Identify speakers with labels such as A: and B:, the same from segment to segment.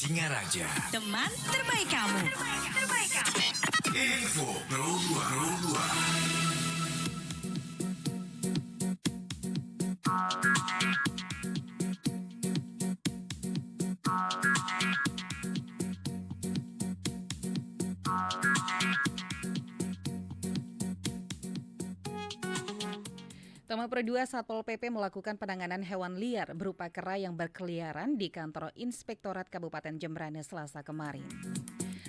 A: Singaraja.
B: Teman terbaik kamu.
A: Info Pro 2.
C: Tama Pro 2 Satpol PP melakukan penanganan hewan liar berupa kera yang berkeliaran di kantor Inspektorat Kabupaten Jembrane Selasa kemarin.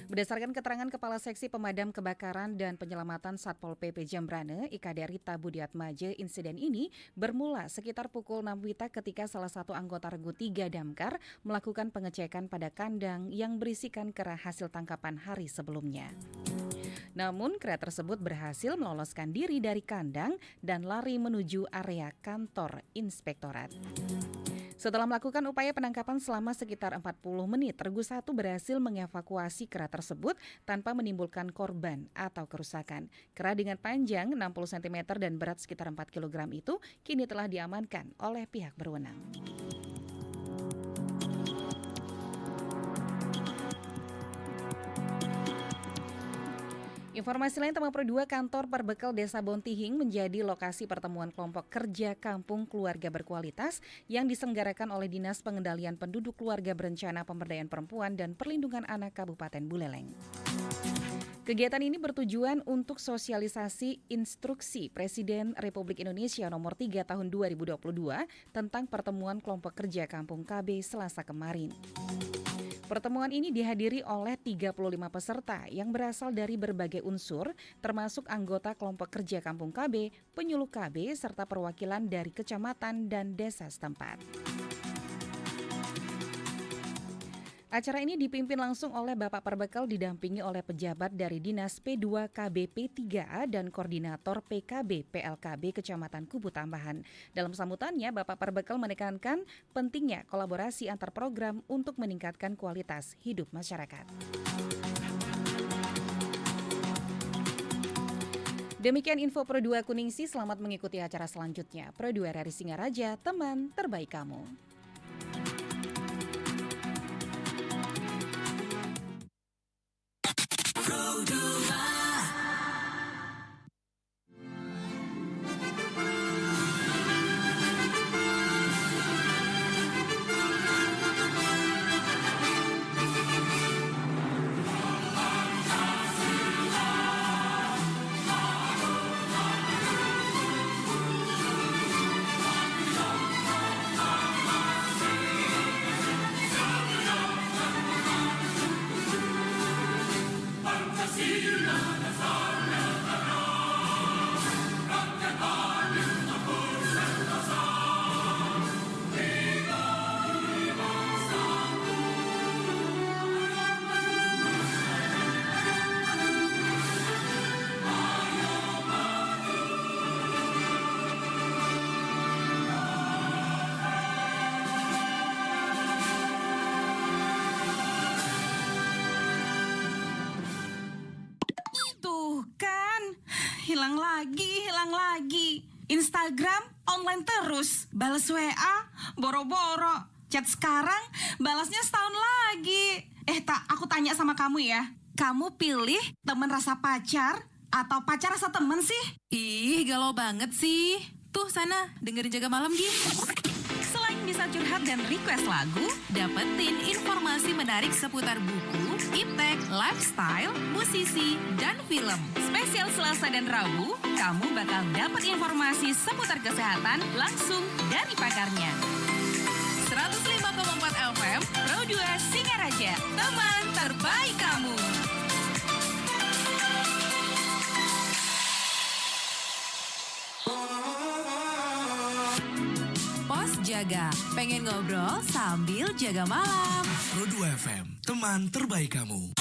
C: Berdasarkan keterangan Kepala Seksi Pemadam Kebakaran dan Penyelamatan Satpol PP Jembrane, IKD Rita Budiatmaje, insiden ini bermula sekitar pukul 6 WITA ketika salah satu anggota Regu 3 Damkar melakukan pengecekan pada kandang yang berisikan kera hasil tangkapan hari sebelumnya. Namun, kera tersebut berhasil meloloskan diri dari kandang dan lari menuju area kantor inspektorat. Setelah melakukan upaya penangkapan selama sekitar 40 menit, Regu 1 berhasil mengevakuasi kera tersebut tanpa menimbulkan korban atau kerusakan. Kera dengan panjang 60 cm dan berat sekitar 4 kg itu kini telah diamankan oleh pihak berwenang. Informasi lain, Teman Pro 2, kantor Perbekal Desa Bontihing menjadi lokasi pertemuan kelompok kerja kampung keluarga berkualitas yang diselenggarakan oleh Dinas Pengendalian Penduduk Keluarga Berencana Pemberdayaan Perempuan dan Perlindungan Anak Kabupaten Buleleng. Kegiatan ini bertujuan untuk sosialisasi instruksi Presiden Republik Indonesia nomor 3 tahun 2022 tentang pertemuan kelompok kerja kampung KB Selasa kemarin. Pertemuan ini dihadiri oleh 35 peserta yang berasal dari berbagai unsur, termasuk anggota kelompok kerja kampung KB, penyuluh KB, serta perwakilan dari kecamatan dan desa setempat. Acara ini dipimpin langsung oleh Bapak Perbekal didampingi oleh pejabat dari Dinas P2KB P3A dan Koordinator PKB PLKB Kecamatan Kubu Tambahan. Dalam sambutannya, Bapak Perbekal menekankan pentingnya kolaborasi antar program untuk meningkatkan kualitas hidup masyarakat. Demikian info Pro 2 Kuningsi, selamat mengikuti acara selanjutnya. Pro 2 RRI Singaraja, teman terbaik kamu.
D: Hilang lagi. Instagram online terus, balas WA boro-boro, chat sekarang balasnya setahun lagi. Aku tanya sama kamu ya, kamu pilih teman rasa pacar atau pacar rasa teman sih?
E: Ih, galau banget sih. Tuh sana, dengerin Jaga Malam, Gi.
D: Selain bisa curhat dan request lagu,
E: Dapetin informasi menarik seputar buku, iptek, lifestyle, musisi, dan film.
D: spesial Selasa dan Rabu, kamu bakal dapat informasi seputar kesehatan langsung dari pakarnya.
E: 105,4 FM,
D: Pro 2 Singaraja, teman terbaik kamu.
E: Pos Jaga. Pengen ngobrol sambil jaga malam.
A: Pro 2 FM, teman terbaik kamu.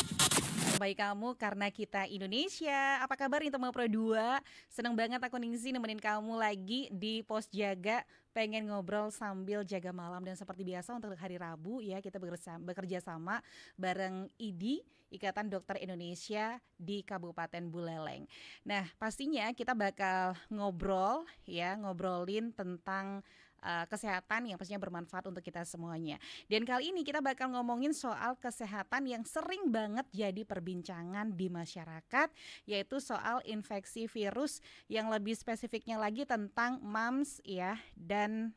C: Baik kamu karena kita Indonesia. Apa kabar nih teman Pro 2? Seneng banget aku Ningsi nemenin kamu lagi di Pos Jaga. Pengen ngobrol sambil jaga malam, dan seperti biasa untuk hari Rabu ya kita bekerja sama bareng IDI, Ikatan Dokter Indonesia di Kabupaten Buleleng. Nah, pastinya kita bakal ngobrolin tentang kesehatan yang pastinya bermanfaat untuk kita semuanya. Dan kali ini kita bakal ngomongin soal kesehatan yang sering banget jadi perbincangan di masyarakat, yaitu soal infeksi virus yang lebih spesifiknya lagi tentang mumps ya dan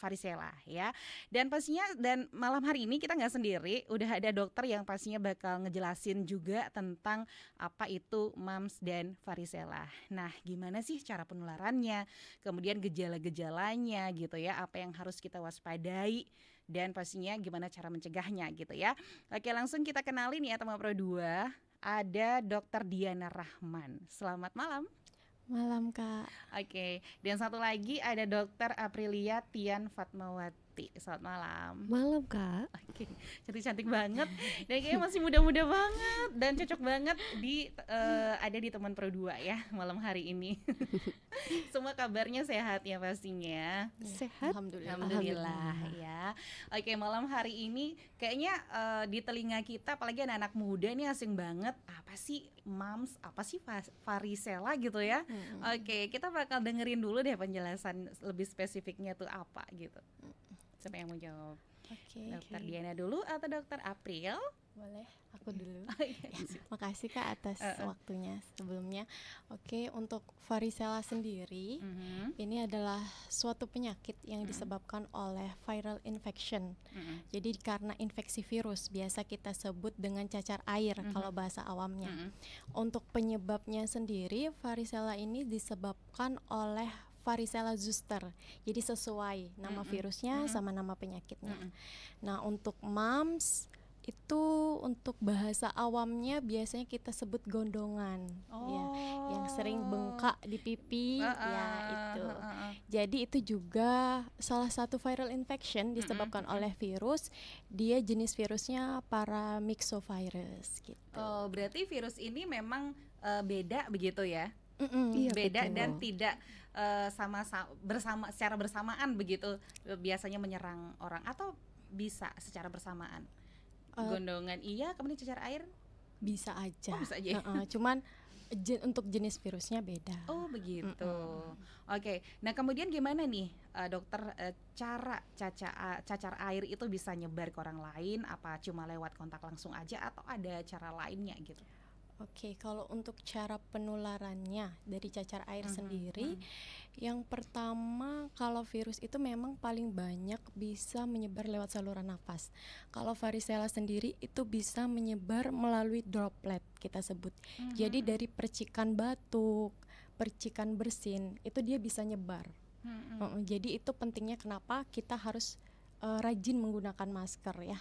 C: varicella ya. Dan pastinya dan malam hari ini kita nggak sendiri, udah ada dokter yang pastinya bakal ngejelasin juga tentang apa itu mumps dan varicella. Nah, gimana sih cara penularannya, kemudian gejala-gejalanya gitu ya, apa yang harus kita waspadai dan pastinya gimana cara mencegahnya gitu ya. Oke, langsung kita kenalin ya teman Pro 2. Ada Dokter Diana Rahman. Selamat malam.
F: Malam Kak.
C: Oke, dan satu lagi ada Dokter Aprilia Tian Fatmawati. Selamat malam.
F: Malam Kak.
C: Oke, cantik-cantik banget. Dan kayaknya masih muda-muda banget dan cocok banget ada di teman Pro 2 ya malam hari ini. Semua kabarnya sehat ya pastinya.
F: Sehat?
C: Alhamdulillah ya. Oke, malam hari ini kayaknya di telinga kita apalagi anak-anak muda nih asing banget. Apa sih mumps? Apa sih varicella gitu ya? Oke, kita bakal dengerin dulu deh penjelasan lebih spesifiknya tuh apa gitu. Siapa yang mau jawab?
F: Oke.
C: Dokter Diana dulu atau Dokter April?
F: Boleh, aku dulu.
C: Iya.
F: Makasih Kak atas waktunya sebelumnya. Oke, untuk varicella sendiri, ini adalah suatu penyakit yang disebabkan oleh viral infection. Jadi karena infeksi virus, biasa kita sebut dengan cacar air kalau bahasa awamnya. Untuk penyebabnya sendiri, varicella ini disebabkan oleh varicella zoster. Jadi sesuai nama virusnya sama nama penyakitnya. Nah, untuk mumps itu untuk bahasa awamnya biasanya kita sebut gondongan, ya, yang sering bengkak di pipi, ya itu. Jadi itu juga salah satu viral infection disebabkan oleh virus. Dia jenis virusnya paramyxovirus gitu.
C: Oh, berarti virus ini memang beda begitu ya?
F: Iya,
C: Beda
F: betul.
C: dan tidak secara bersamaan begitu biasanya menyerang orang atau bisa secara bersamaan? Gondongan iya, kemudian cacar air
F: Bisa aja.
C: bisa aja.
F: Cuman untuk jenis virusnya beda.
C: Oh begitu. Oke. Nah kemudian gimana nih dokter, cara cacar air itu bisa nyebar ke orang lain? Apa cuma lewat kontak langsung aja atau ada cara lainnya gitu?
F: Oke, kalau untuk cara penularannya dari cacar air sendiri, yang pertama kalau virus itu memang paling banyak bisa menyebar lewat saluran nafas. Kalau varicella sendiri itu bisa menyebar melalui droplet kita sebut. Jadi dari percikan batuk, percikan bersin itu dia bisa nyebar. Jadi itu pentingnya kenapa kita harus rajin menggunakan masker ya.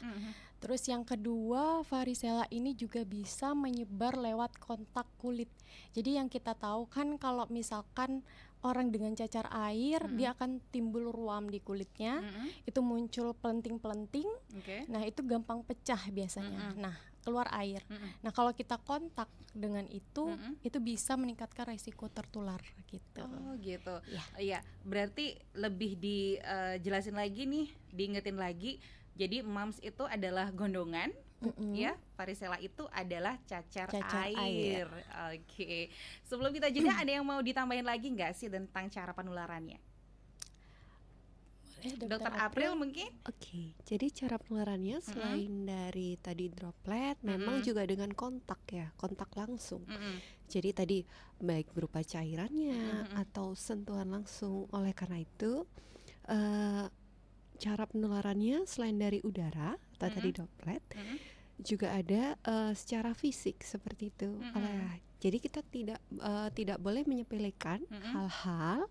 F: Terus yang kedua, varicella ini juga bisa menyebar lewat kontak kulit. Jadi yang kita tahu kan kalau misalkan orang dengan cacar air, dia akan timbul ruam di kulitnya, itu muncul pelenting-pelenting. Nah itu gampang pecah biasanya. Nah keluar air. Nah kalau kita kontak dengan itu bisa meningkatkan resiko tertular gitu.
C: Oh gitu.
F: Ya.
C: Iya, berarti lebih dijelasin lagi nih, diingetin lagi. Jadi mumps itu adalah gondongan, ya. Varicella itu adalah cacar air. Oke. Sebelum kita jeda, ada yang mau ditambahin lagi nggak sih tentang cara penularannya? Dokter April mungkin?
G: Oke, jadi cara penularannya selain dari tadi droplet, memang juga dengan kontak ya, kontak langsung. Jadi tadi baik berupa cairannya atau sentuhan langsung. Oleh karena itu, cara penularannya selain dari udara atau tadi droplet, juga ada secara fisik seperti itu. Jadi kita tidak boleh menyepelekan hal-hal.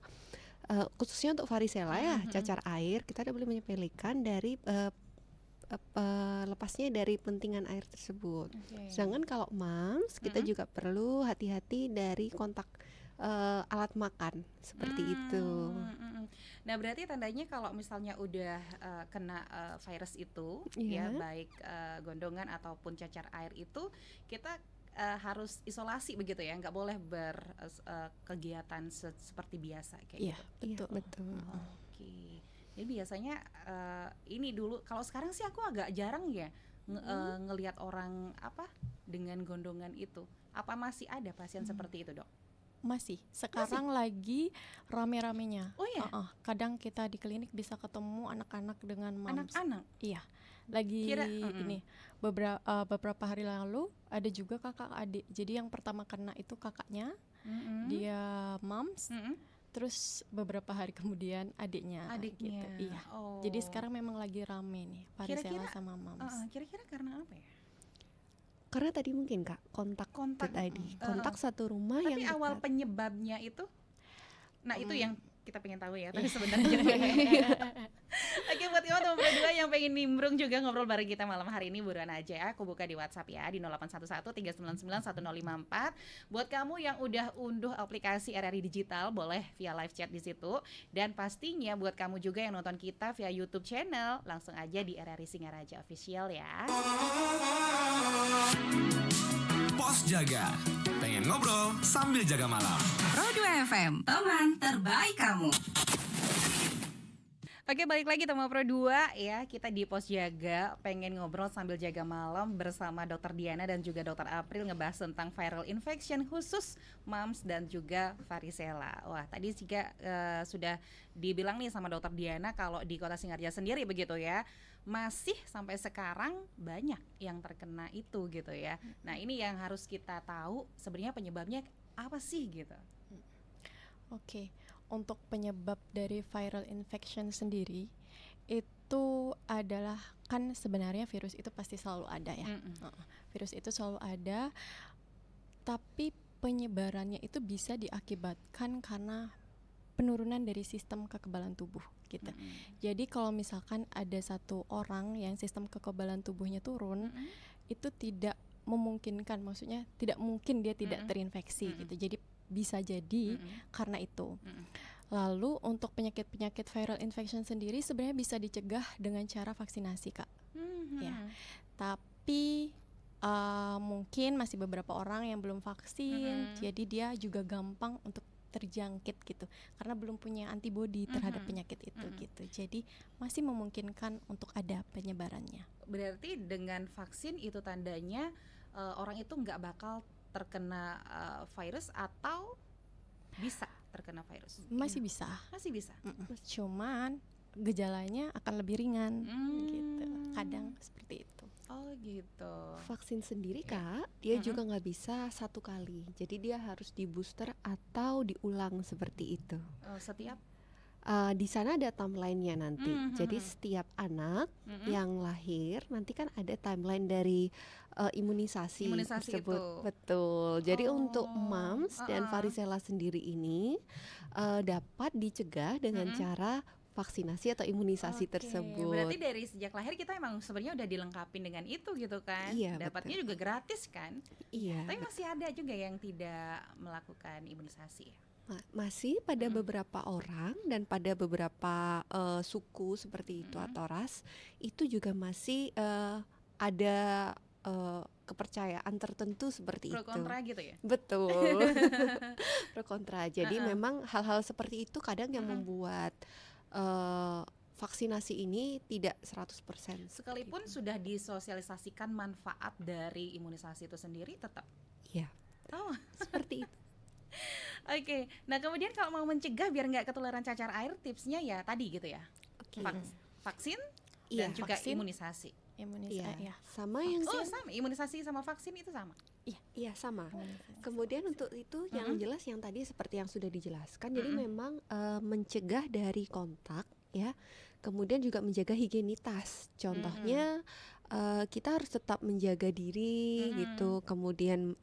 G: Khususnya untuk varicella ya, cacar air, kita tidak boleh menyepelekan dari lepasnya dari pentingan air tersebut. Sedangkan kalau mumps, kita juga perlu hati-hati dari kontak alat makan seperti itu.
C: Nah berarti tandanya kalau misalnya udah kena virus itu, ya baik gondongan ataupun cacar air itu, kita harus isolasi begitu ya, nggak boleh berkegiatan seperti biasa kayak gitu.
F: Iya, betul.
C: Oke. Jadi biasanya ini dulu, kalau sekarang sih aku agak jarang ya ngelihat orang dengan gondongan itu. Apa masih ada pasien seperti itu, Dok?
F: Masih. Sekarang lagi rame-ramenya.
C: Oh ya?
F: Kadang kita di klinik bisa ketemu anak-anak dengan moms.
C: Anak-anak.
F: Iya. Lagi ini beberapa hari lalu ada juga kakak adik. Jadi yang pertama kena itu kakaknya, dia moms. Terus beberapa hari kemudian adiknya. Gitu. Iya.
C: Oh.
F: Jadi sekarang memang lagi rame nih varicella
C: Kira-kira,
F: sama moms.
C: Kira-kira karena apa ya?
G: Karena tadi mungkin Kak kontak tadi, kontak satu rumah
C: Tapi
G: yang
C: awal
G: dekat.
C: penyebabnya itu, nah itu yang kita pengen tahu ya. Tapi sebenarnya oke, buat teman-teman berdua yang pengen nimbrung juga ngobrol bareng kita malam hari ini, buruan aja aku buka di WhatsApp ya di 0811 399 1054. Buat kamu yang udah unduh aplikasi RRI Digital, boleh via live chat di situ. Dan pastinya buat kamu juga yang nonton kita via YouTube channel, langsung aja di RRI Singaraja Official ya.
A: Pos Jaga. Pengen ngobrol sambil jaga malam.
B: Pro 2 FM, teman terbaik kamu.
C: Oke, balik lagi teman Pro 2 ya. Kita di Pos Jaga pengen ngobrol sambil jaga malam bersama Dr. Diana dan juga Dr. April ngebahas tentang viral infection khusus mams dan juga varicella. Wah, tadi juga sudah dibilang nih sama Dr. Diana kalau di Kota Singaraja sendiri begitu ya, masih sampai sekarang banyak yang terkena itu gitu ya. Nah, ini yang harus kita tahu sebenarnya penyebabnya apa sih gitu.
F: Oke, untuk penyebab dari viral infection sendiri itu adalah, kan sebenarnya virus itu pasti selalu ada ya. Virus itu selalu ada, tapi penyebarannya itu bisa diakibatkan karena penurunan dari sistem kekebalan tubuh gitu. Jadi kalau misalkan ada satu orang yang sistem kekebalan tubuhnya turun, itu tidak memungkinkan, maksudnya tidak mungkin dia tidak terinfeksi gitu. Jadi bisa jadi karena itu. Lalu untuk penyakit-penyakit viral infection sendiri sebenarnya bisa dicegah dengan cara vaksinasi, Kak. Ya. Tapi mungkin masih beberapa orang yang belum vaksin, jadi dia juga gampang untuk terjangkit gitu karena belum punya antibodi terhadap penyakit itu gitu. Jadi masih memungkinkan untuk ada penyebarannya.
C: Berarti dengan vaksin itu tandanya orang itu nggak bakal terkena virus atau bisa terkena virus?
F: Masih bisa.
C: Masih bisa.
F: Cuman gejalanya akan lebih ringan gitu. Kadang seperti itu.
C: Oh gitu.
G: Vaksin sendiri Kak, dia juga nggak bisa satu kali. Jadi dia harus di booster atau diulang seperti itu.
C: Setiap
G: di sana ada timelinenya nanti. Jadi setiap anak yang lahir nanti kan ada timeline dari imunisasi tersebut.
C: itu.
G: Betul. Jadi untuk mams dan varicella sendiri ini dapat dicegah dengan cara vaksinasi atau imunisasi tersebut.
C: Berarti dari sejak lahir kita emang sebenarnya udah dilengkapi dengan itu gitu kan.
G: Iya,
C: dapatnya juga gratis kan.
G: Iya.
C: Tapi masih ada juga yang tidak melakukan imunisasi.
G: Masih pada beberapa orang dan pada beberapa suku seperti itu atau ras itu juga masih ada kepercayaan tertentu seperti
C: Pro kontra gitu ya?
G: Betul. Pro kontra. Jadi memang hal-hal seperti itu kadang yang membuat vaksinasi ini tidak 100%.
C: Sekalipun sudah disosialisasikan manfaat dari imunisasi itu sendiri tetap.
G: Iya.
C: Oh,
G: seperti itu.
C: Oke. Nah, kemudian kalau mau mencegah biar nggak ketularan cacar air, tipsnya ya tadi gitu ya.
G: Oke.
C: Vaksin
G: Iya,
C: dan juga
F: vaksin.
C: imunisasi.
F: Imunisasi.
G: Iya. Sama yang
C: Sama, imunisasi sama vaksin itu sama.
G: Iya sama. Kemudian untuk itu yang jelas yang tadi seperti yang sudah dijelaskan. Jadi memang mencegah dari kontak ya. Kemudian juga menjaga higienitas. Contohnya kita harus tetap menjaga diri gitu. Kemudian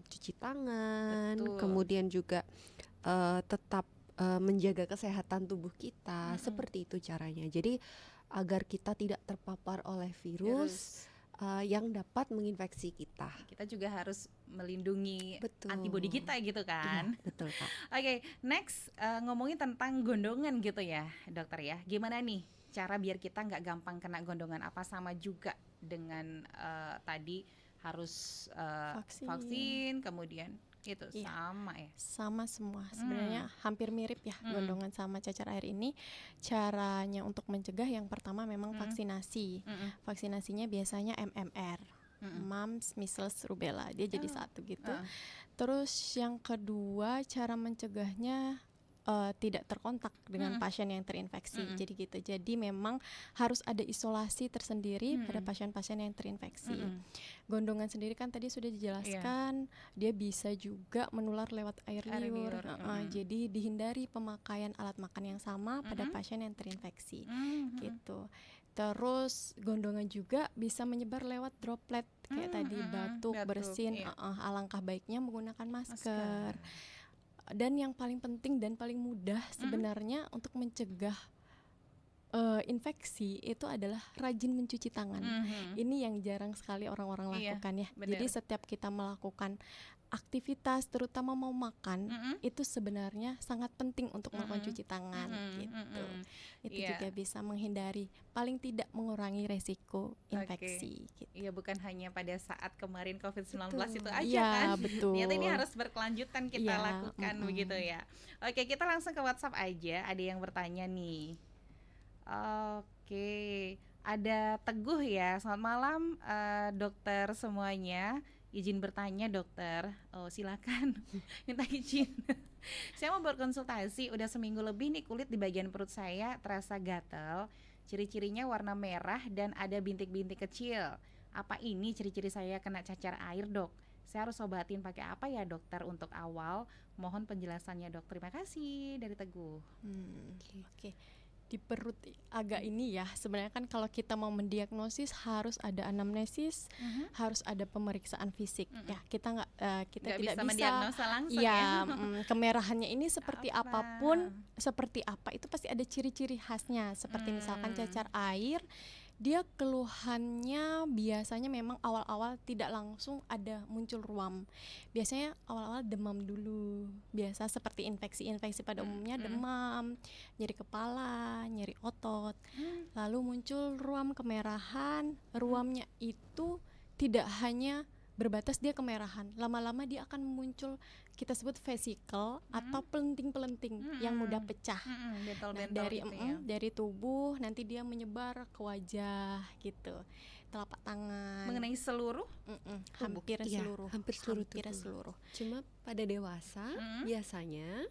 G: cuci tangan.
C: Betul.
G: Kemudian juga tetap menjaga kesehatan tubuh kita. Seperti itu caranya. Jadi agar kita tidak terpapar oleh virus. Yang dapat menginfeksi kita.
C: Kita juga harus melindungi
G: Betul.
C: antibodi kita gitu kan.
G: Iya, betul Kak.
C: Oke, next ngomongin tentang gondongan gitu ya, dokter ya. Gimana nih cara biar kita nggak gampang kena gondongan? Apa sama juga dengan tadi harus vaksin, kemudian itu sama ya?
F: Sama semua. Sebenarnya hampir mirip ya gondongan sama cacar air ini. Caranya untuk mencegah yang pertama memang vaksinasi. Vaksinasinya biasanya MMR. mumps, measles, rubella. Dia jadi satu gitu.
C: Heeh.
F: Terus yang kedua, cara mencegahnya tidak terkontak dengan pasien yang terinfeksi. Jadi gitu. Jadi memang harus ada isolasi tersendiri pada pasien-pasien yang terinfeksi. Gondongan sendiri kan tadi sudah dijelaskan, dia bisa juga menular lewat air liur. Jadi dihindari pemakaian alat makan yang sama pada pasien yang terinfeksi. Gitu. Terus gondongan juga bisa menyebar lewat droplet kayak tadi batuk, bersin. Alangkah baiknya menggunakan masker. Dan yang paling penting dan paling mudah sebenarnya untuk mencegah infeksi itu adalah rajin mencuci tangan. Ini yang jarang sekali orang-orang lakukan ya.
C: benar.
F: Jadi setiap kita melakukan aktivitas, terutama mau makan, itu sebenarnya sangat penting untuk melakukan cuci tangan gitu. Itu juga bisa menghindari, paling tidak mengurangi resiko infeksi. Gitu.
C: Iya, bukan hanya pada saat kemarin COVID-19 itu aja
F: Iya,
C: kan.
F: betul.
C: Ternyata ini harus berkelanjutan kita
F: Iya,
C: lakukan begitu ya. Oke, kita langsung ke WhatsApp aja. Ada yang bertanya nih. Oke, ada Teguh ya. Selamat malam dokter semuanya. Izin bertanya dokter. Oh, silakan. Minta izin. Saya mau berkonsultasi. Udah seminggu lebih nih kulit di bagian perut saya terasa gatal. Ciri-cirinya warna merah dan ada bintik-bintik kecil. Apa ini ciri-ciri saya kena cacar air, Dok? Saya harus obatin pakai apa ya dokter untuk awal? Mohon penjelasannya, Dok. Terima kasih dari Teguh.
F: Oke. Di perut agak ini ya, sebenarnya kan kalau kita mau mendiagnosis harus ada anamnesis, harus ada pemeriksaan fisik. Ya, kita nggak
C: Nggak
F: tidak bisa
C: mendiagnosa langsung
F: ya. Kemerahannya ini seperti apapun, seperti apa itu pasti ada ciri-ciri khasnya. Seperti misalkan cacar air, dia keluhannya biasanya memang awal-awal tidak langsung ada muncul ruam. Biasanya awal-awal demam dulu. Biasa seperti infeksi-infeksi pada umumnya demam, nyeri kepala, nyeri otot. Lalu muncul ruam kemerahan. Ruamnya itu tidak hanya berbatas dia kemerahan. Lama-lama dia akan muncul kita sebut vesicle atau pelenting-pelenting yang mudah pecah.
C: Bentol-bentol gitu ya.
F: Dari tubuh nanti dia menyebar ke wajah gitu, telapak tangan.
C: Mengenai seluruh
F: Hampir
G: Iya,
F: seluruh.
G: hampir seluruh tubuh. Cuma pada dewasa biasanya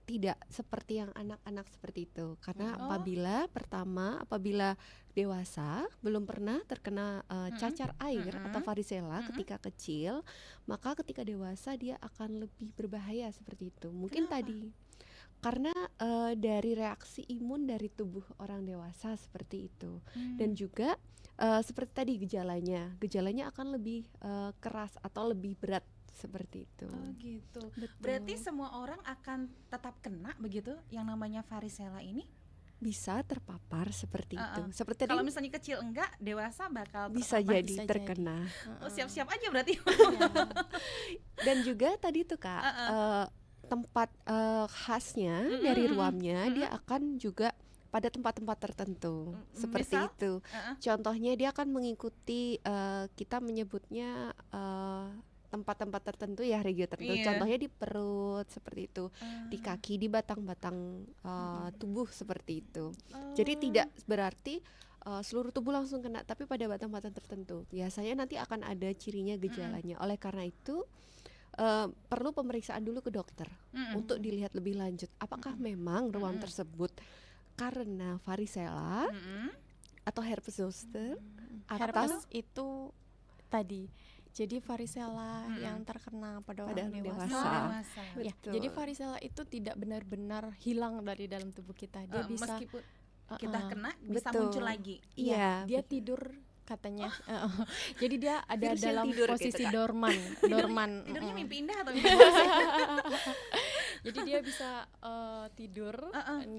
G: tidak seperti yang anak-anak seperti itu, karena apabila dewasa belum pernah terkena cacar air atau varicella ketika kecil, maka ketika dewasa dia akan lebih berbahaya seperti itu. Mungkin tadi karena dari reaksi imun dari tubuh orang dewasa seperti itu, dan juga seperti tadi gejalanya akan lebih keras atau lebih berat seperti itu.
C: Oh gitu.
F: Betul.
C: Berarti semua orang akan tetap kena begitu yang namanya varicella ini?
G: Bisa terpapar seperti itu. Seperti
C: Kalau
G: tadi
C: misalnya kecil enggak, dewasa bakal
G: bisa
C: terpapar.
G: jadi
F: bisa
G: terkena.
C: Oh, siap-siap aja berarti.
G: Dan juga tadi tuh Kak, tempat khasnya dari ruamnya dia akan juga pada tempat-tempat tertentu seperti
C: Misal?
G: itu. Contohnya dia akan mengikuti kita menyebutnya tempat-tempat tertentu ya, regio tertentu.
C: Iya.
G: Contohnya di perut seperti itu, di kaki, di batang-batang tubuh seperti itu. Jadi tidak berarti seluruh tubuh langsung kena, tapi pada batang-batang tertentu. Biasanya nanti akan ada cirinya, gejalanya. Oleh karena itu perlu pemeriksaan dulu ke dokter untuk dilihat lebih lanjut. Apakah memang ruam tersebut karena varicella atau herpes zoster
F: Herpes itu tadi. Jadi varicella yang terkena pada orang dewasa. Ya,
G: Betul.
F: jadi varicella itu tidak benar-benar hilang dari dalam tubuh kita. Dia bisa
C: meskipun kita kena bisa
G: Betul.
C: muncul lagi.
G: Iya,
F: dia tidur katanya. Jadi dia ada
G: Virus yang
F: dalam
G: tidur gitu,
F: posisi
G: Kak.
F: dorman.
C: Tidurnya mimpi indah atau mimpi
F: Jadi dia bisa tidur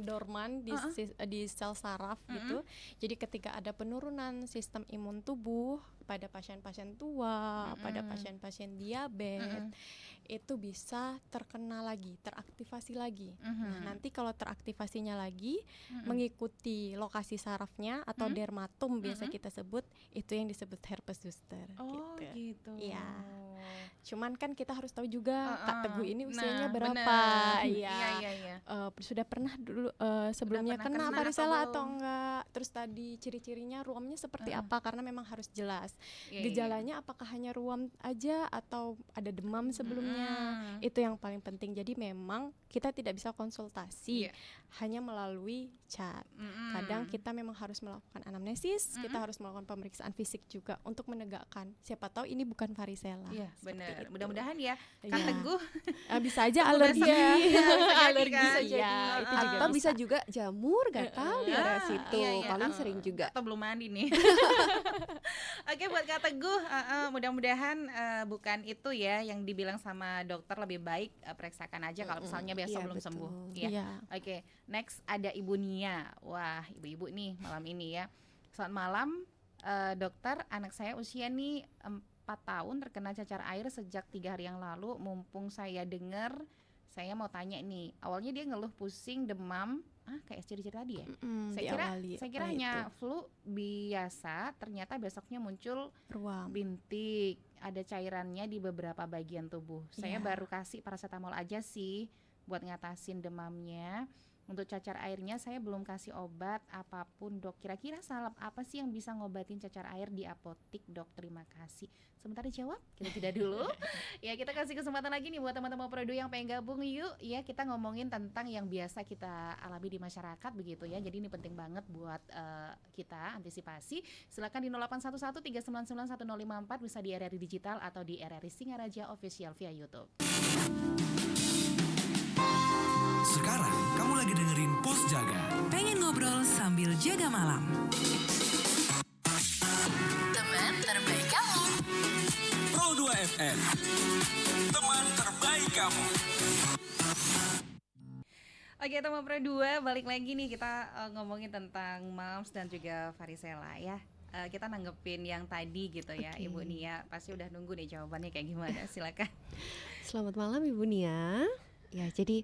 F: dorman di sel saraf gitu. Jadi ketika ada penurunan sistem imun tubuh pada pasien-pasien tua, pada pasien-pasien diabetes, itu bisa terkena lagi, teraktivasi lagi. Nah, nanti kalau teraktivasinya lagi mengikuti lokasi sarafnya atau dermatom biasa kita sebut, itu yang disebut herpes zoster.
C: gitu.
F: Iya. Cuman kan kita harus tahu juga Kak Teguh ini usianya
C: Nah,
F: berapa.
C: bener.
F: iya.
C: Iya.
F: Sudah pernah dulu sebelumnya
C: pernah
F: kena
C: kena
F: varicella
C: atau
F: atau enggak? Terus tadi ciri-cirinya ruamnya seperti apa? Karena memang harus jelas.
C: Iya.
F: Gejalanya apakah hanya ruam aja atau ada demam sebelumnya? Itu yang paling penting. Jadi memang kita tidak bisa konsultasi hanya melalui chat. Kadang kita memang harus melakukan anamnesis, kita harus melakukan pemeriksaan fisik juga untuk menegakkan. Siapa tahu ini bukan varicella.
C: Iya,
F: Seperti
C: benar.
F: itu.
C: Mudah-mudahan ya Kak
F: Iya.
C: Teguh
F: Bisa aja
C: Udah
F: alergi.
C: bisa jadi
F: Alergi
C: kan?
F: iya, itu juga
G: Atau bisa juga jamur gatal di area situ.
C: iya.
G: Paling sering juga.
C: atau belum mandi nih. Oke, buat Kak Teguh, mudah-mudahan bukan itu ya yang dibilang sama dokter, lebih baik periksakan aja kalau misalnya biasa
G: Iya,
C: belum
G: betul.
C: sembuh.
F: Iya.
C: Oke, next ada Ibu Nia. Wah, ibu-ibu nih malam ini ya. Selamat malam, dokter. Anak saya usia nih 4 tahun terkena cacar air sejak 3 hari yang lalu. Mumpung saya dengar, saya mau tanya nih. Awalnya dia ngeluh pusing, demam, kayak ciri-ciri tadi ya. Saya kira hanya flu biasa, ternyata besoknya muncul
F: ruam.
C: bintik, ada cairannya di beberapa bagian tubuh. Saya
F: Iya.
C: baru kasih paracetamol aja sih buat ngatasin demamnya. Untuk cacar airnya saya belum kasih obat apapun, dok. Kira-kira salep apa sih yang bisa ngobatin cacar air di apotik, dok? Terima kasih. Sebentar dijawab, kita jeda dulu. Ya, kita kasih kesempatan lagi nih buat teman-teman Prodo yang pengen gabung. Yuk ya, kita ngomongin tentang yang biasa kita alami di masyarakat begitu ya. Jadi ini penting banget buat kita antisipasi. Silakan di 0811 399 1054, bisa di RRI Digital atau di RRI Singaraja Official via YouTube.
A: Sekarang kamu lagi dengerin Pos Jaga.
E: Pengen ngobrol sambil jaga malam. Teman terbaik kamu.
A: Pro 2 FM, teman terbaik kamu.
C: Oke, teman Pro 2, balik lagi nih kita ngomongin tentang mumps dan juga varicella ya. Kita nanggepin yang tadi gitu ya.
G: Oke.
C: Ibu Nia pasti udah nunggu nih jawabannya kayak gimana. Silakan.
G: Selamat malam Ibu Nia. Ya, jadi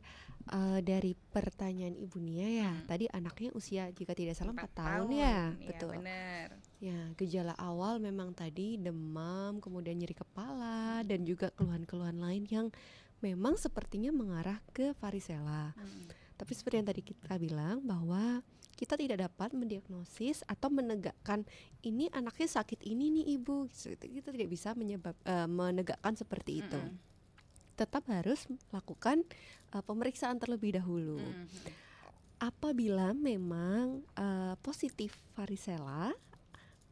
G: dari pertanyaan Ibu Nia ya, tadi anaknya usia jika tidak salah 4 tahun ya, betul.
C: Benar.
G: Ya, gejala awal memang tadi demam, kemudian nyeri kepala dan juga keluhan-keluhan lain yang memang sepertinya mengarah ke varicella. Tapi seperti yang tadi kita bilang bahwa kita tidak dapat mendiagnosis atau menegakkan ini anaknya sakit ini nih Ibu. Kita tidak bisa menegakkan seperti itu. Tetap harus melakukan pemeriksaan terlebih dahulu. Apabila memang positif varicella,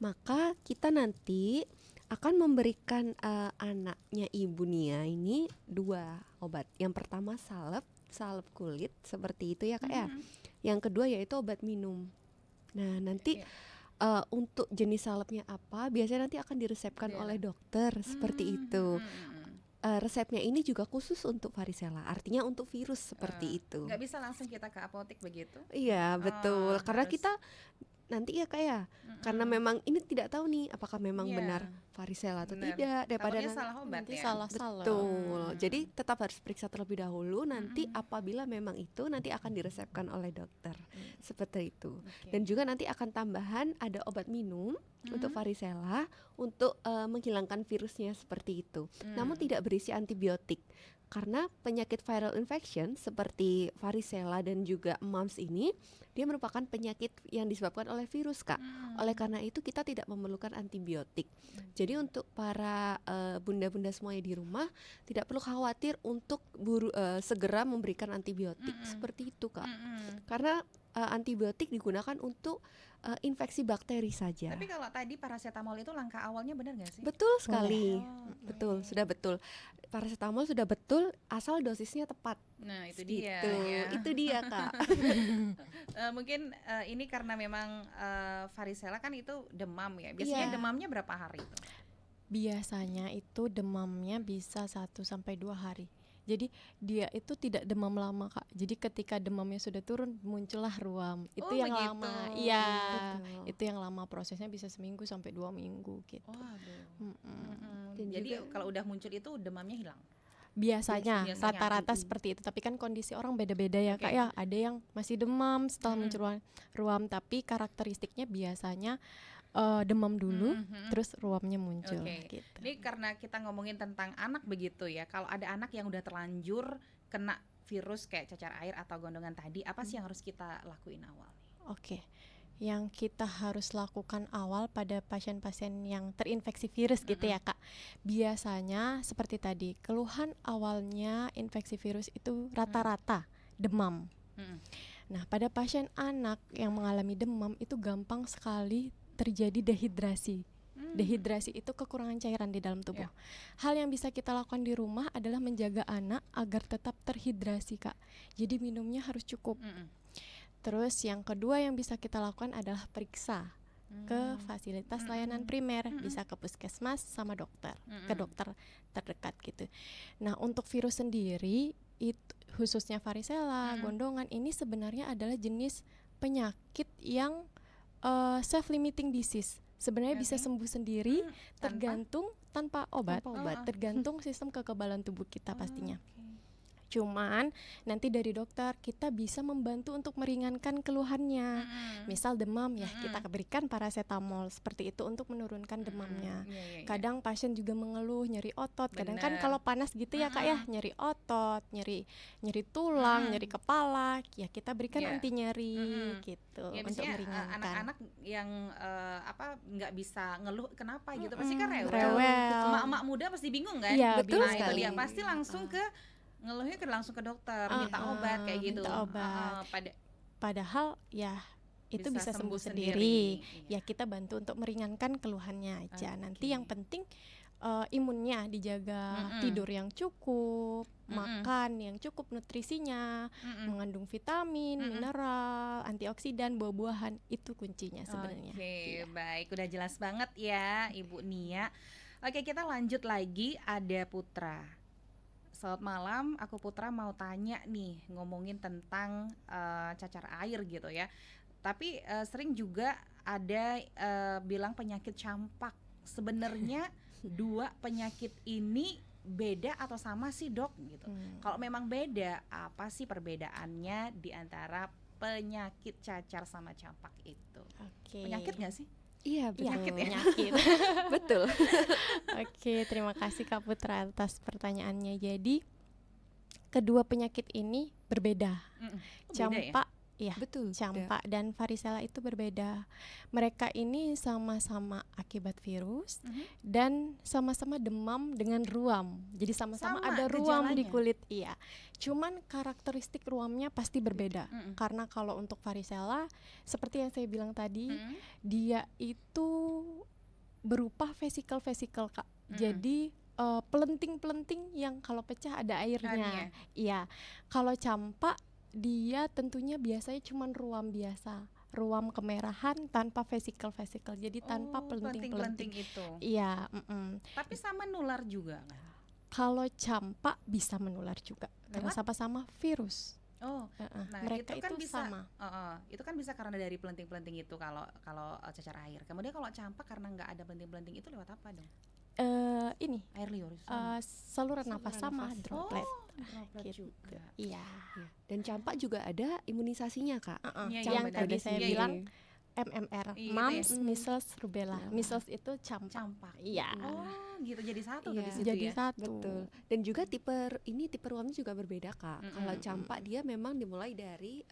G: maka kita nanti akan memberikan anaknya Ibu Nia ini 2 obat. Yang pertama salep kulit seperti itu ya Kak ya. Yang kedua yaitu obat minum. Nah, nanti untuk jenis salepnya apa biasanya nanti akan diresepkan oleh dokter seperti itu. Resepnya ini juga khusus untuk varicella, artinya untuk virus seperti itu.
C: Nggak bisa langsung kita ke apotek begitu?
G: Iya betul, karena
C: harus.
G: kita nanti ya kayak karena memang ini tidak tahu nih apakah memang
C: Iya.
G: benar varicella atau
C: Benar.
G: tidak daripada
C: Takutnya salah obat
F: Nanti
C: ya.
F: salah-salah.
G: betul. Jadi tetap harus periksa terlebih dahulu. Nanti apabila memang itu nanti akan diresepkan oleh dokter seperti itu.
C: Oke.
G: Dan juga nanti akan tambahan ada obat minum untuk varicella untuk menghilangkan virusnya seperti itu. Namun tidak berisi antibiotik. Karena penyakit viral infection seperti varicella dan juga mumps ini dia merupakan penyakit yang disebabkan oleh virus Kak. Oleh karena itu kita tidak memerlukan antibiotik. Jadi untuk para bunda-bunda semuanya di rumah tidak perlu khawatir untuk segera memberikan antibiotik seperti itu Kak. Karena antibiotik digunakan untuk infeksi bakteri saja.
C: Tapi kalau tadi paracetamol itu langkah awalnya benar nggak sih?
G: Betul sekali.
C: Oh,
G: Betul, sudah betul. Paracetamol sudah betul asal dosisnya tepat.
C: Nah itu
G: Gitu.
C: dia ya.
G: Itu dia Kak.
C: Mungkin ini karena memang varicella kan itu demam ya. Biasanya
F: Iya.
C: demamnya berapa hari itu?
F: Biasanya itu demamnya bisa 1-2 hari. Jadi dia itu tidak demam lama Kak. Jadi ketika demamnya sudah turun muncullah ruam. Itu
C: Oh,
F: yang
C: begitu.
F: lama. Iya.
G: Betul.
F: Itu yang lama, prosesnya bisa 1-2 minggu gitu.
C: Waduh.
G: Dan
C: Jadi
G: juga-
C: kalau udah muncul itu demamnya hilang.
F: Biasanya
C: Biasanya.
F: rata-rata seperti itu. Tapi kan kondisi orang beda-beda ya Kak
C: Oke.
F: ya. Ada yang masih demam setelah muncul ruam, tapi karakteristiknya biasanya demam dulu, terus ruamnya muncul.
C: Oke.
F: Gitu.
C: Ini karena kita ngomongin tentang anak begitu ya. Kalau ada anak yang udah terlanjur kena virus kayak cacar air atau gondongan tadi, apa sih yang harus kita lakuin awal nih?
F: Oke. Yang kita harus lakukan awal pada pasien-pasien yang terinfeksi virus gitu ya Kak. Biasanya seperti tadi, keluhan awalnya infeksi virus itu rata-rata demam. Nah, pada pasien anak yang mengalami demam itu gampang sekali terjadi dehidrasi. Dehidrasi itu kekurangan cairan di dalam tubuh. Hal yang bisa kita lakukan di rumah adalah menjaga anak agar tetap terhidrasi Kak. Jadi minumnya harus cukup. Terus yang kedua yang bisa kita lakukan adalah periksa ke fasilitas layanan primer, bisa ke puskesmas sama dokter, ke dokter terdekat gitu. Nah, untuk virus sendiri itu khususnya varicella, gondongan ini sebenarnya adalah jenis penyakit yang self-limiting disease. Sebenarnya bisa sembuh sendiri tergantung tanpa obat, tergantung sistem kekebalan tubuh kita pastinya. Cuman nanti dari dokter kita bisa membantu untuk meringankan keluhannya. Misal demam ya kita berikan paracetamol seperti itu untuk menurunkan demamnya. Kadang pasien juga mengeluh nyeri otot. Kadang kan kalau panas gitu ya Kak ya, nyeri otot, nyeri tulang, nyeri kepala. Ya kita berikan anti nyeri gitu
C: Ya,
F: untuk
C: misalnya
F: meringankan.
C: anak-anak yang nggak bisa ngeluh kenapa gitu, pasti kan
F: Rewel.
C: Emak-emak muda pasti bingung kan?
F: Iya,
G: betul
C: Nah, itu
G: sekali.
C: dia pasti langsung ke ngeluhnya langsung ke dokter, minta obat kayak gitu.
F: minta obat.
C: Pada
F: Padahal ya itu bisa sembuh
C: sendiri.
F: sendiri.
C: Iya.
F: Ya kita bantu untuk meringankan keluhannya aja. Nanti
C: Oke.
F: yang penting imunnya dijaga, tidur yang cukup, makan yang cukup nutrisinya, mengandung vitamin, mineral, antioksidan, buah-buahan itu kuncinya sebenarnya.
C: Oke, baik, udah jelas banget ya Ibu Nia. Oke, kita lanjut lagi, ada Putra. Selamat malam, aku Putra mau tanya nih, ngomongin tentang cacar air gitu ya. Tapi sering juga ada bilang penyakit campak. Sebenarnya dua penyakit ini beda atau sama sih dok gitu? Kalau memang beda, apa sih perbedaannya di antara penyakit cacar sama campak itu?
F: Oke.
C: Penyakit nggak sih?
G: Iya,
F: Iya,
C: Penyakit ya?
F: penyakit.
G: betul.
F: Oke, terima kasih Kak Putra atas pertanyaannya. Jadi kedua penyakit ini berbeda.
C: Beda ya?
F: Campak, ya,
G: Betul.
F: campak dan varicella itu berbeda. Mereka ini sama-sama akibat virus dan sama-sama demam dengan ruam. Jadi sama-sama
C: Sama
F: ada ruam di
C: gejalanya?
F: kulit. Iya. Cuman karakteristik ruamnya pasti berbeda. Karena kalau untuk varicella seperti yang saya bilang tadi, dia itu berupa vesikel-vesikel Kak. Jadi pelenting-pelenting yang kalau pecah ada airnya. Iya. Kalau campak dia tentunya biasanya cuman ruam biasa, ruam kemerahan tanpa vesikel-vesikel. Jadi tanpa pelenting-pelenting.
C: itu.
F: Iya,
C: Tapi sama nular juga kan?
F: Kalau campak bisa menular juga karena
C: Lewat?
F: sama-sama virus.
C: Oh, nah
F: Mereka
C: itu kan
F: itu
C: bisa,
F: sama.
C: itu kan bisa karena dari pelenting-pelenting itu kalau cacar air. Kemudian kalau campak karena nggak ada pelenting-pelenting itu lewat apa dong?
F: Ini
C: Air liur.
F: saluran nafas sama droplet.
C: Droplet
F: gitu.
C: juga.
F: Iya.
G: Dan campak juga ada imunisasinya Kak.
C: Iya,
F: Yang
C: benar.
F: tadi saya
C: Iya,
F: bilang MMR,
C: Iya,
F: mumps,
C: iya.
F: measles, rubella. Measles itu campak.
C: Campak.
F: Iya.
C: Oh, gitu jadi satu
G: Iya.
C: di situ
F: Jadi
C: ya.
F: satu.
G: Betul. Dan juga tipe ruamnya juga berbeda Kak. Kalau campak dia memang dimulai dari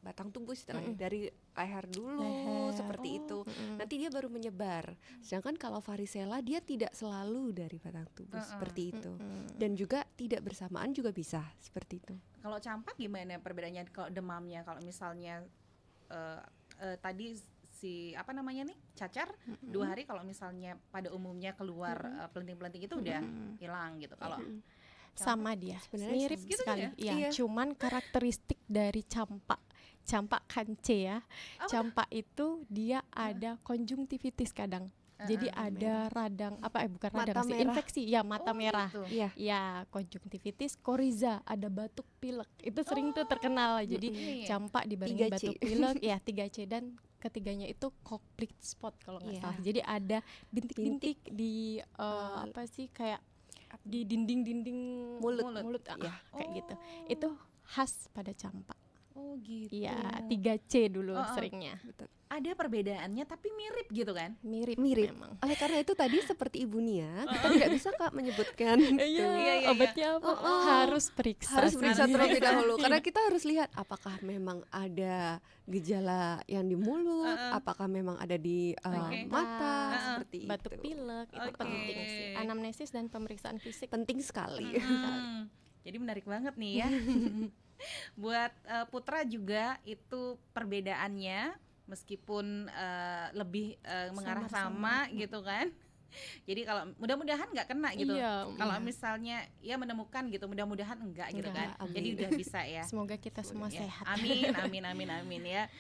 G: batang tubuh istilahnya, dari leher dulu
F: Leher.
G: seperti itu. Nanti dia baru menyebar. Sedangkan kalau varicella dia tidak selalu dari batang tubuh seperti itu. Dan juga tidak bersamaan juga bisa seperti itu.
C: Kalau campak gimana perbedaannya kalau demamnya? Kalau misalnya tadi si apa namanya nih cacar 2 hari, kalau misalnya pada umumnya keluar pelenting-pelenting itu udah hilang gitu. Kalau
F: Sama dia,
G: Sebenarnya
F: mirip
C: sama. Gitu
F: sekali.
C: ya?
F: Iya,
G: Iya.
F: cuman karakteristik dari campak kance ya. Campak itu dia ada konjungtivitis kadang. Jadi ada radang bukan
G: Mata
F: radang sih,
G: merah.
F: infeksi ya mata merah.
C: gitu.
G: Iya.
F: Ya, konjungtivitis, koriza, ada batuk pilek. Itu sering tuh terkenal. Jadi
C: Iya.
F: campak dibarengi
G: 3C.
F: batuk pilek, ya 3C dan ketiganya itu complete spot kalau nggak
G: Iya.
F: salah. Jadi ada bintik-bintik di apa sih kayak di dinding-dinding
G: Mulut.
F: mulut
G: Iya.
F: kayak gitu. Itu khas pada campak.
C: Oh gitu.
F: Iya, 3C dulu
C: Oh, oh.
F: seringnya.
C: Ada perbedaannya tapi mirip gitu kan?
F: Mirip memang.
G: Oleh karena itu tadi seperti Ibu Nia, kita tidak bisa Kak menyebutkan gitu.
C: iya.
F: Obatnya apa? Harus periksa.
G: Harus periksa
C: Harus
G: terlebih
C: periksa.
G: dahulu karena kita harus lihat apakah memang ada gejala yang di mulut, apakah memang ada di
C: Oke.
G: mata, seperti
F: batuk
G: itu.
F: pilek itu
C: Oke.
F: penting sih. Anamnesis dan pemeriksaan fisik.
G: Penting sekali.
C: Jadi menarik banget nih ya. Buat Putra juga itu perbedaannya meskipun lebih mengarah sama gitu kan. Jadi kalau mudah-mudahan nggak kena gitu.
F: Iya,
C: Kalau misalnya ya menemukan gitu, mudah-mudahan enggak gitu kan.
G: Amin.
C: Jadi udah bisa ya.
F: Semoga kita semua
C: Ya,
F: sehat.
C: Amin ya.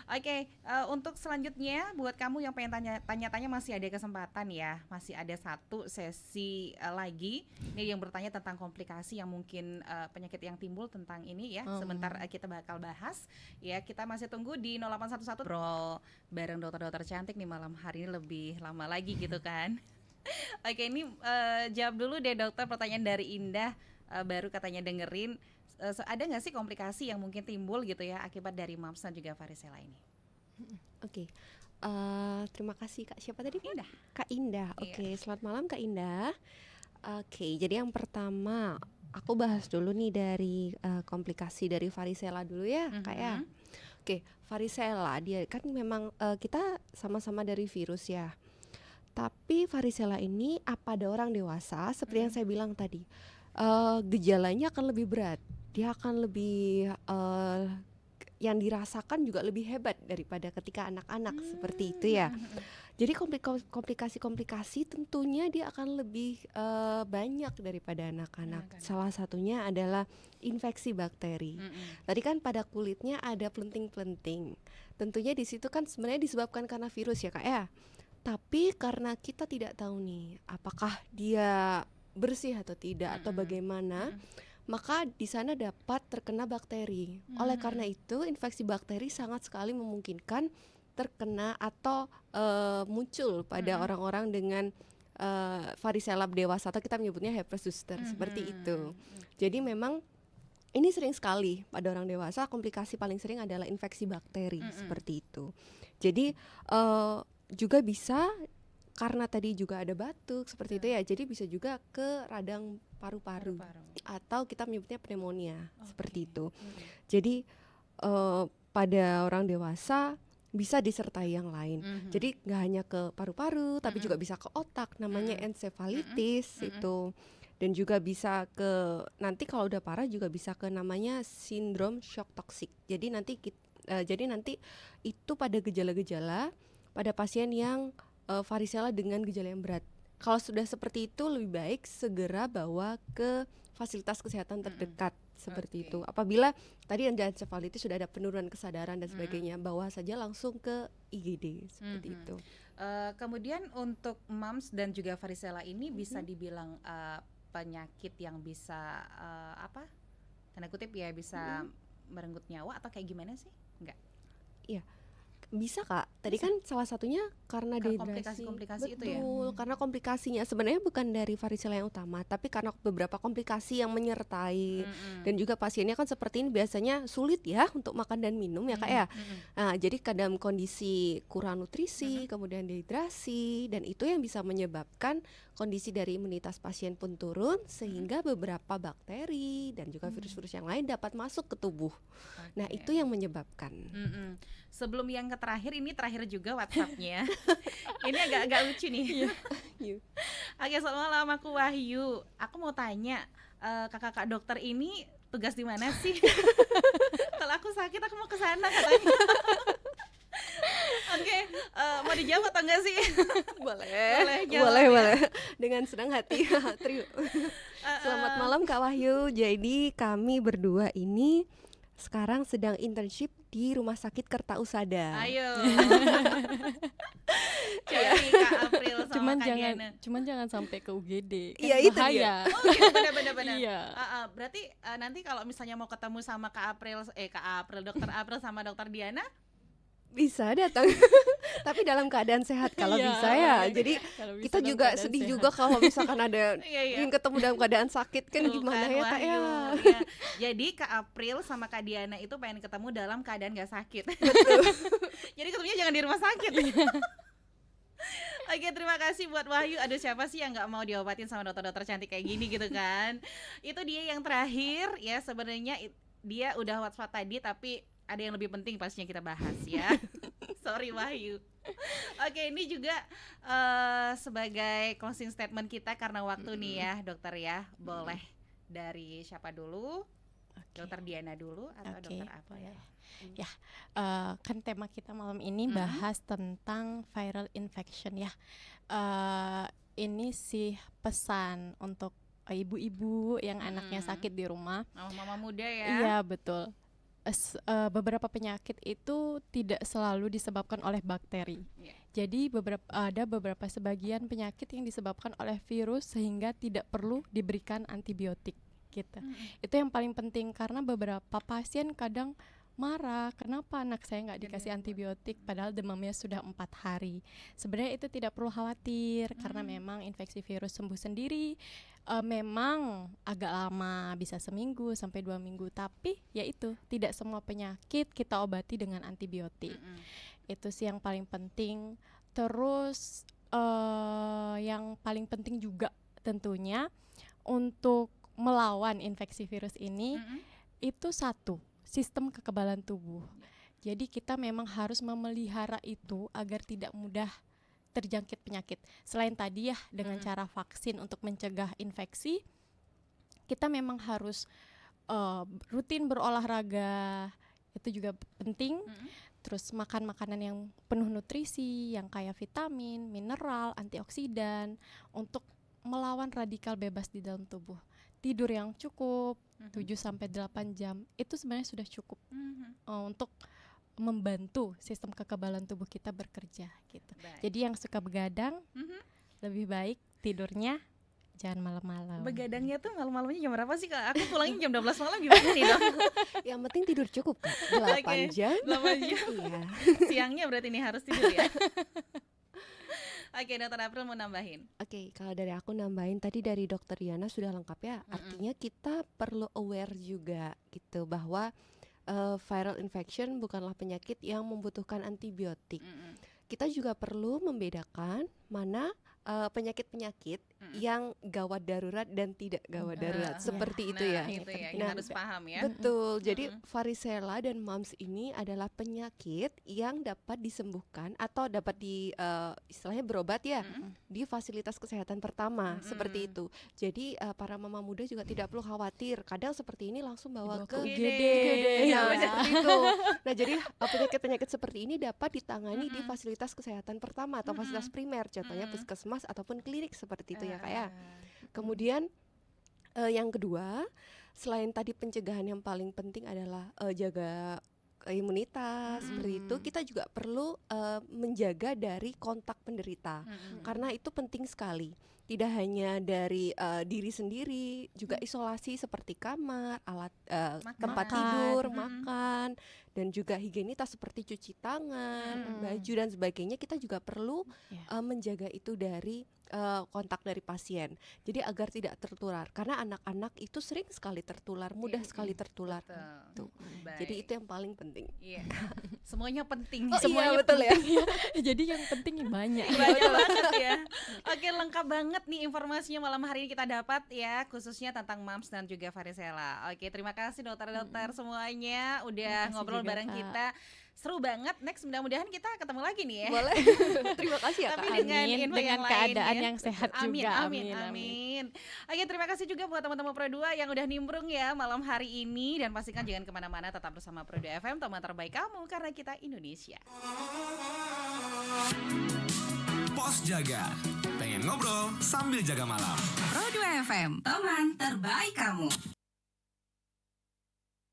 C: Oke, untuk selanjutnya buat kamu yang pengen tanya-tanya masih ada kesempatan ya. Masih ada satu sesi lagi nih yang bertanya tentang komplikasi yang mungkin penyakit yang timbul tentang ini ya. Sebentar kita bakal bahas ya. Kita masih tunggu di 0811 bro bareng dokter-dokter cantik nih malam hari ini lebih lama lagi gitu kan. Oke, ini jawab dulu deh dokter pertanyaan dari Indah, baru katanya dengerin. Ada nggak sih komplikasi yang mungkin timbul gitu ya akibat dari mumps dan juga varicella ini?
G: Oke. Terima kasih Kak. Siapa tadi?
C: Indah.
G: Kak Indah. Oke, selamat malam Kak Indah. Oke, jadi yang pertama aku bahas dulu nih dari komplikasi dari varicella dulu ya, Kak ya. Oke, varicella dia kan memang kita sama-sama dari virus ya. Tapi varicella ini pada orang dewasa seperti yang saya bilang tadi, gejalanya akan lebih berat. Dia akan lebih yang dirasakan juga lebih hebat daripada ketika anak-anak seperti itu ya. Jadi komplikasi-komplikasi tentunya dia akan lebih banyak daripada anak-anak. Salah satunya adalah infeksi bakteri. Tadi kan pada kulitnya ada plenting-plenting. Tentunya di situ kan sebenarnya disebabkan karena virus ya Kak ya. Tapi karena kita tidak tahu nih apakah dia bersih atau tidak atau bagaimana, maka di sana dapat terkena bakteri. Oleh karena itu infeksi bakteri sangat sekali memungkinkan terkena atau muncul pada orang-orang dengan varicella dewasa atau kita menyebutnya herpes zoster seperti itu. Jadi memang ini sering sekali pada orang dewasa, komplikasi paling sering adalah infeksi bakteri seperti itu. Jadi juga bisa karena tadi juga ada batuk seperti itu ya, jadi bisa juga ke radang paru-paru atau kita menyebutnya pneumonia seperti itu. Jadi pada orang dewasa bisa disertai yang lain. Jadi nggak hanya ke paru-paru, tapi juga bisa ke otak, namanya encephalitis itu. Dan juga bisa ke nanti kalau udah parah juga bisa ke namanya sindrom shock toksik. Jadi nanti itu pada gejala-gejala pada pasien yang varicella dengan gejala yang berat. Kalau sudah seperti itu lebih baik segera bawa ke fasilitas kesehatan terdekat seperti itu. Apabila tadi yang encephalitis sudah ada penurunan kesadaran dan sebagainya, bawa saja langsung ke IGD seperti itu.
C: Kemudian untuk mumps dan juga varicella ini bisa dibilang penyakit yang bisa tanda kutip ya bisa merenggut nyawa atau kayak gimana sih? Enggak.
G: Iya. Bisa Kak, tadi kan salah satunya karena dehidrasi.
C: Komplikasi-komplikasi itu
G: Betul,
C: ya.
G: karena komplikasinya sebenarnya bukan dari varicella yang utama, tapi karena beberapa komplikasi yang menyertai. Dan juga pasiennya kan seperti ini biasanya sulit ya untuk makan dan minum ya Kak ya. Nah, jadi kadang kondisi kurang nutrisi, kemudian dehidrasi, dan itu yang bisa menyebabkan kondisi dari imunitas pasien pun turun sehingga beberapa bakteri dan juga virus-virus yang lain dapat masuk ke tubuh. Nah, itu yang menyebabkan.
C: Sebelum yang terakhir, ini terakhir juga WhatsApp-nya. Ini agak lucu nih. Oke, selamat malam, aku Wahyu. Aku mau tanya, kakak-kakak dokter ini tugas di mana sih? Kalau aku sakit, aku mau ke sana katanya. Oke, mau dijawab atau enggak sih?
G: Boleh. Dengan senang hati. Selamat malam Kak Wahyu. Jadi kami berdua ini sekarang sedang internship di Rumah Sakit Kertausada.
C: Ayo. Cari Kak April sama Kak Diana.
F: Cuman jangan sampai ke UGD.
G: Iya, itu
F: bahaya.
G: dia.
C: Oh gitu, benar-benar.
F: Iya.
C: Berarti nanti kalau misalnya mau ketemu sama Kak April, Dokter April sama Dokter Diana,
G: Bisa datang, tapi dalam keadaan sehat kalau
F: Iya,
G: bisa ya.
F: makanya
G: Jadi
F: kalau bisa
G: kita
F: dalam
G: juga
F: keadaan
G: sedih
F: sehat.
G: juga kalau misalkan ada
C: Iya, iya.
G: ingin ketemu dalam keadaan sakit kan
C: Tuh
G: gimana
C: kan,
G: ya Kak ya.
C: Wahyu. Iya. Jadi Kak April sama Kak Diana itu pengen ketemu dalam keadaan gak sakit. Jadi ketemunya jangan di rumah sakit. Oke, terima kasih buat Wahyu. Aduh, siapa sih yang nggak mau diobatin sama dokter-dokter cantik kayak gini gitu kan? Itu dia yang terakhir ya. Sebenarnya dia udah WhatsApp tadi, tapi ada yang lebih penting pastinya kita bahas ya. Sorry Wahyu. Oke, ini juga sebagai closing statement kita karena waktu nih ya dokter ya. Boleh dari siapa dulu? Dokter Diana dulu atau
F: Oke,
C: dokter apa ya?
F: boleh. Ya, kan tema kita malam ini bahas tentang viral infection ya. Ini sih pesan untuk ibu-ibu yang anaknya sakit di rumah.
C: Oh, mama muda ya.
F: Iya, betul. Beberapa penyakit itu tidak selalu disebabkan oleh bakteri.
C: Iya.
F: Jadi ada beberapa sebagian penyakit yang disebabkan oleh virus sehingga tidak perlu diberikan antibiotik gitu. Itu yang paling penting karena beberapa pasien kadang marah, kenapa anak saya nggak dikasih antibiotik padahal demamnya sudah 4 hari. Sebenarnya itu tidak perlu khawatir karena memang infeksi virus sembuh sendiri. Memang agak lama, bisa seminggu sampai 2 minggu, tapi ya itu tidak semua penyakit kita obati dengan antibiotik. Itu sih yang paling penting. Terus yang paling penting juga tentunya untuk melawan infeksi virus ini itu satu, sistem kekebalan tubuh. Jadi kita memang harus memelihara itu agar tidak mudah terjangkit penyakit. Selain tadi ya dengan cara vaksin untuk mencegah infeksi, kita memang harus rutin berolahraga, itu juga penting. Terus makan makanan yang penuh nutrisi, yang kaya vitamin, mineral, antioksidan untuk melawan radikal bebas di dalam tubuh. Tidur yang cukup 7-8 jam itu sebenarnya sudah cukup untuk membantu sistem kekebalan tubuh kita bekerja gitu.
C: Baik.
F: Jadi yang suka begadang lebih baik tidurnya jangan malam-malam.
C: Begadangnya tuh malam-malamnya jam berapa sih Kak? Aku pulangnya jam 12 malam gimana nih dong?
G: Yang penting tidur cukup Kak, 8
C: Oke,
G: jam.
C: 8 jam.
G: Iya.
C: Siangnya berarti ini harus tidur ya. Oke, Dokter April mau nambahin.
G: Oke, kalau dari aku nambahin tadi dari Dokter Diana sudah lengkap ya. Artinya kita perlu aware juga gitu bahwa viral infection bukanlah penyakit yang membutuhkan antibiotik. Kita juga perlu membedakan mana penyakit-penyakit yang gawat darurat dan tidak gawat darurat. Seperti itu ya.
C: Itu ya, yang
G: Nah,
C: harus paham ya.
G: Betul. Jadi varicella dan mumps ini adalah penyakit yang dapat disembuhkan atau dapat istilahnya berobat ya di fasilitas kesehatan pertama seperti itu. Jadi para mama muda juga tidak perlu khawatir. Kadang seperti ini langsung bawa ke
C: UGD.
G: Nah, seperti itu. Nah, jadi penyakit-penyakit seperti ini dapat ditangani di fasilitas kesehatan pertama atau fasilitas primer, contohnya puskesmas ataupun klinik seperti itu ya Kak ya. Kemudian yang kedua, selain tadi pencegahan yang paling penting adalah jaga imunitas seperti itu, kita juga perlu menjaga dari kontak penderita karena itu penting sekali. Tidak hanya dari diri sendiri, juga isolasi seperti kamar, alat tempat tidur, makan, dan juga higienitas seperti cuci tangan, baju dan sebagainya. Kita juga perlu menjaga itu dari kontak dari pasien. Jadi agar tidak tertular, karena anak-anak itu sering sekali tertular, mudah sekali tertular. Tuh. Jadi itu yang paling penting.
C: Iya. Semuanya penting.
G: Oh,
F: Semuanya
G: iya, betul ya.
F: penting ya. Jadi yang penting banyak.
C: Banyak banget ya. Oke, lengkap banget nih informasinya malam hari ini kita dapat ya, khususnya tentang mumps dan juga varicella. Oke, terima kasih dokter-dokter semuanya udah ngobrol
F: juga,
C: bareng
F: Kak.
C: kita. Seru banget. Next mudah-mudahan kita ketemu lagi nih ya.
G: Boleh. Terima kasih ya
C: Tapi
G: Kak.
C: dengan
F: Amin,
C: info
F: dengan
C: yang lain
F: keadaan
C: ya.
F: yang sehat
C: Amin,
F: juga.
C: amin, amin. Oke, terima kasih juga buat teman-teman Pro 2 yang udah nimbrung ya malam hari ini. Dan pastikan jangan kemana-mana, tetap bersama Pro 2 FM, teman terbaik kamu karena kita Indonesia.
A: Pos jaga. Pengen ngobrol sambil jaga malam.
B: Pro 2 FM, teman terbaik kamu.